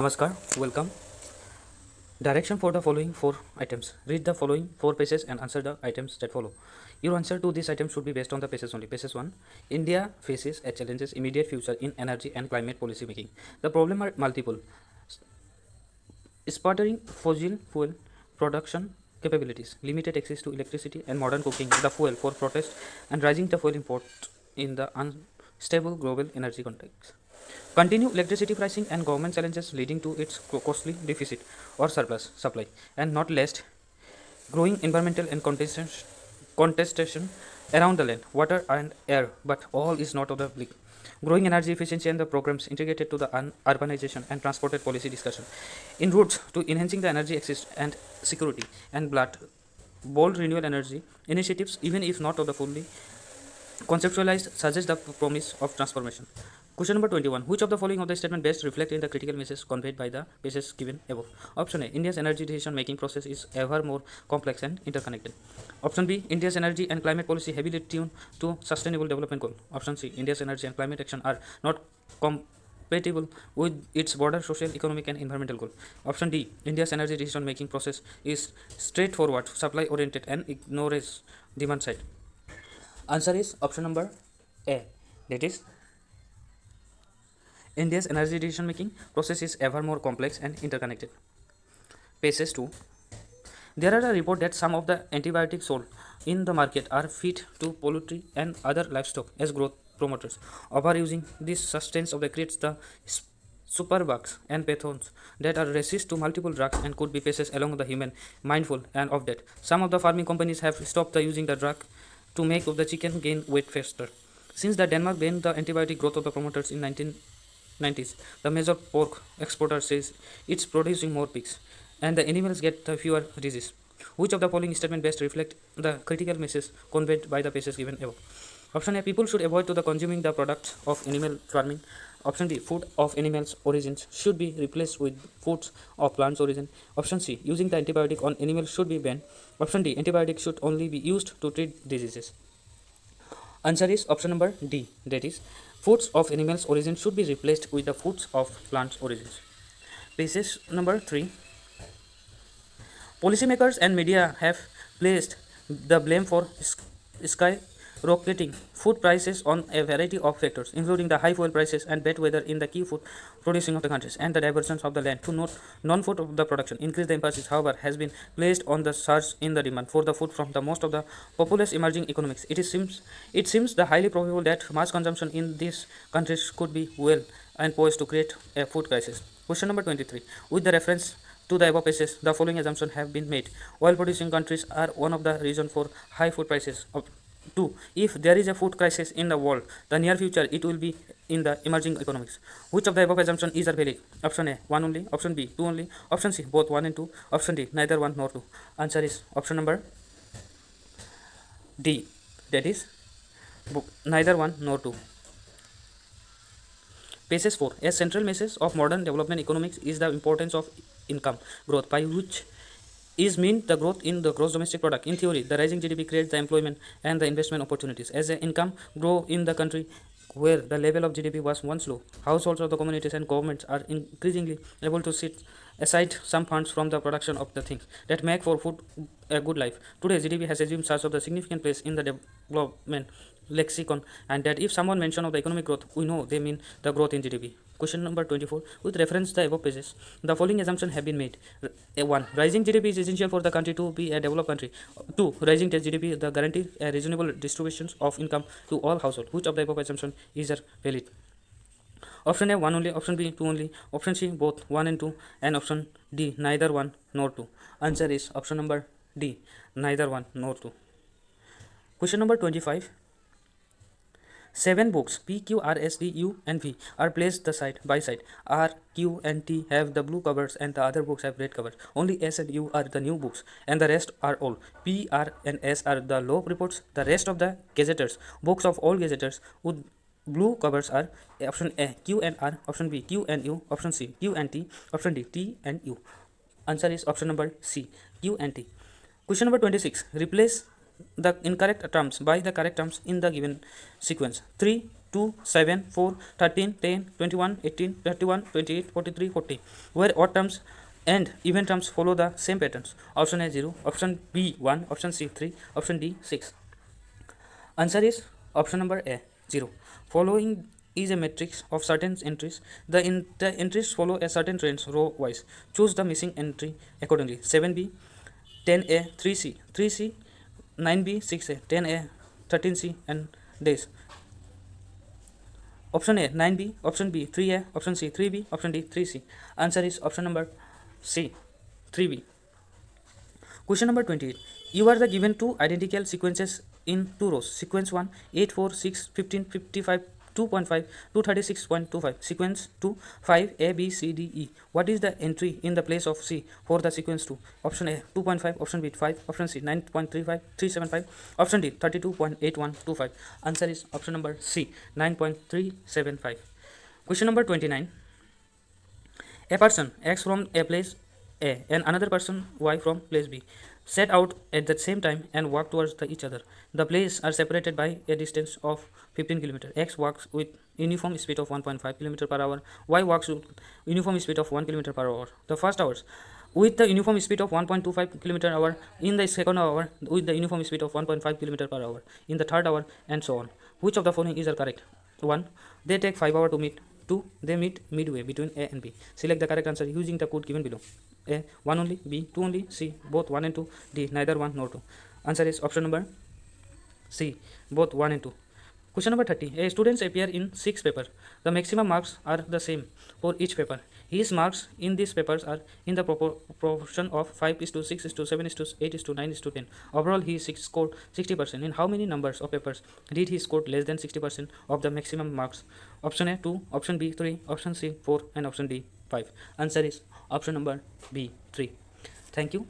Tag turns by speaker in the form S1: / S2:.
S1: Namaskar, welcome. Direction for the following four items. Read the following four pages and answer the items that follow. Your answer to these items should be based on the pages only. Pages 1. India faces a challenges immediate future in energy and climate policy making. The problem are multiple. Sputtering fossil fuel production capabilities, limited access to electricity and modern cooking, the fuel for protest, and rising the fuel import in the unstable global energy context. Continue electricity pricing and government challenges leading to its costly deficit or surplus supply, and not least, growing environmental and contestation around the land, water and air, but all is not of the bleak. Growing energy efficiency and the programs integrated to the urbanization and transported policy discussion. In routes to enhancing the energy access and security and bold renewable energy initiatives, even if not of the fully conceptualized, suggest the promise of transformation. Question number 21. Which of the following of the statement best reflect in the critical message conveyed by the pages given above? Option A. India's energy decision making process is ever more complex and interconnected. Option B. India's energy and climate policy heavily tuned to sustainable development goal. Option C. India's energy and climate action are not compatible with its broader social, economic and environmental goal. Option D. India's energy decision making process is straightforward, supply oriented and ignores demand side. Answer is option number A. That is, India's energy decision making process is ever more complex and interconnected. Pages 2. There are a report that some of the antibiotics sold in the market are feed to poultry and other livestock as growth promoters. Overusing this substance of the creates the superbugs and pathogens that are resist to multiple drugs and could be passes along the human mindful and of that. Some of the farming companies have stopped using the drug to make of the chicken gain weight faster. Since the Denmark banned the antibiotic growth of the promoters in 1990s, the major pork exporter says it's producing more pigs, and the animals get fewer diseases. Which of the following statement best reflect the critical message conveyed by the pages given above? Option A. People should avoid to the consuming the products of animal farming. Option B. Food of animals' origins should be replaced with foods of plants' origin. Option C. Using the antibiotic on animals should be banned. Option D. Antibiotics should only be used to treat diseases. Answer is option number D. That is, foods of animals' origin should be replaced with the foods of plants' origins. Basis number 3. Policymakers and media have placed the blame for skyrocketing food prices on a variety of factors, including the high fuel prices and bad weather in the key food producing of the countries, and the diversions of the land to non-food of the production. Increased emphasis, however, has been placed on the surge in the demand for the food from the most of the populous emerging economics. It seems the highly probable that mass consumption in these countries could be well and poised to create a food crisis. Question number 23. With the reference to the above passages, the following assumptions have been made. Oil producing countries are one of the reasons for high food prices. 2. If there is a food crisis in the world, the near future it will be in the emerging economics. Which of the above assumptions is valid? Option A, 1 only. Option B, 2 only. Option C, both 1 and 2. Option D, neither 1 nor 2. Answer is option number D. That is, neither 1 nor 2. Pages 4. A central message of modern development economics is the importance of income growth, by which is mean the growth in the gross domestic product. In theory, the rising GDP creates the employment and the investment opportunities. As the income grow in the country where the level of GDP was once low, households of the communities and governments are increasingly able to set aside some funds from the production of the things that make for food a good life. Today, GDP has assumed such of the significant place in the development lexicon, and that if someone mention of the economic growth, we know they mean the growth in GDP. Question number 24. With reference to the above pages, the following assumptions have been made. 1. Rising GDP is essential for the country to be a developed country. 2. Rising GDP the guarantee a reasonable distribution of income to all households. Which of the above assumptions is valid? Option A, 1 only. Option B, 2 only. Option C, both 1 and 2. And option D, neither 1 nor 2. Answer is option number D, neither 1 nor 2. Question number 25. 7 books P, Q, R, S, D, U and V are placed the side by side. R, Q and T have the blue covers and the other books have red covers. Only S and U are the new books and the rest are old. P, R and S are the law reports. The rest of the gazetters, books of all gazetters with blue covers are option A, Q and R, option B, Q and U, option C, Q and T, option D, T and U. Answer is option number C, Q and T. Question number 26. Replace the incorrect terms by the correct terms in the given sequence. 3 2, 7, 4, 13, 10, 21, 18, 31, 28, 43, 40, where odd terms and even terms follow the same patterns. Option A 0, option B 1, option C 3, option D 6. Answer is option number A 0. Following is a matrix of certain entries. The entries follow a certain trends row wise. Choose the missing entry accordingly. 7B, 10A, 3C, 3C, 9B, 6A, 10A, 13C, and days. Option A 9B, option B 3A, option C 3B, option D 3C. Answer is option number C 3B. Question number 28. You are the given two identical sequences in two rows. Sequence 1 8, 4, 6, 15, 55, 2.5, 236.25. Sequence 2 5 A, B, C, D, E. What is the entry in the place of C for the sequence 2? Option A 2.5, option B 5, option C 9.35, 375, option D 32.8125. Answer is option number C 9.375. Question number 29. A person X from a place A and another person Y from place B set out at the same time and walk towards each other. The places are separated by a distance of 15 km. X walks with uniform speed of 1.5 km per hour. Y walks with uniform speed of 1 km per hour. The first hours with the uniform speed of 1.25 km per hour. In the second hour with the uniform speed of 1.5 km per hour. In the third hour, and so on. Which of the following is correct? 1. They take 5 hours to meet. 2. They meet midway between A and B. Select the correct answer using the code given below. A 1 only, B 2 only, C both 1 and 2, D neither 1 nor 2. Answer is option number C both 1 and 2. Question number 30. A students appear in 6 papers. The maximum marks are the same for each paper. His marks in these papers are in the proportion of 5 is to 6 is to 7 is to 8 is to 9 is to 10. Overall, he scored 60%. In how many numbers of papers did he score less than 60% of the maximum marks? Option A 2, option B 3, option C 4, and option D 5. Answer is option number B 3. Thank you.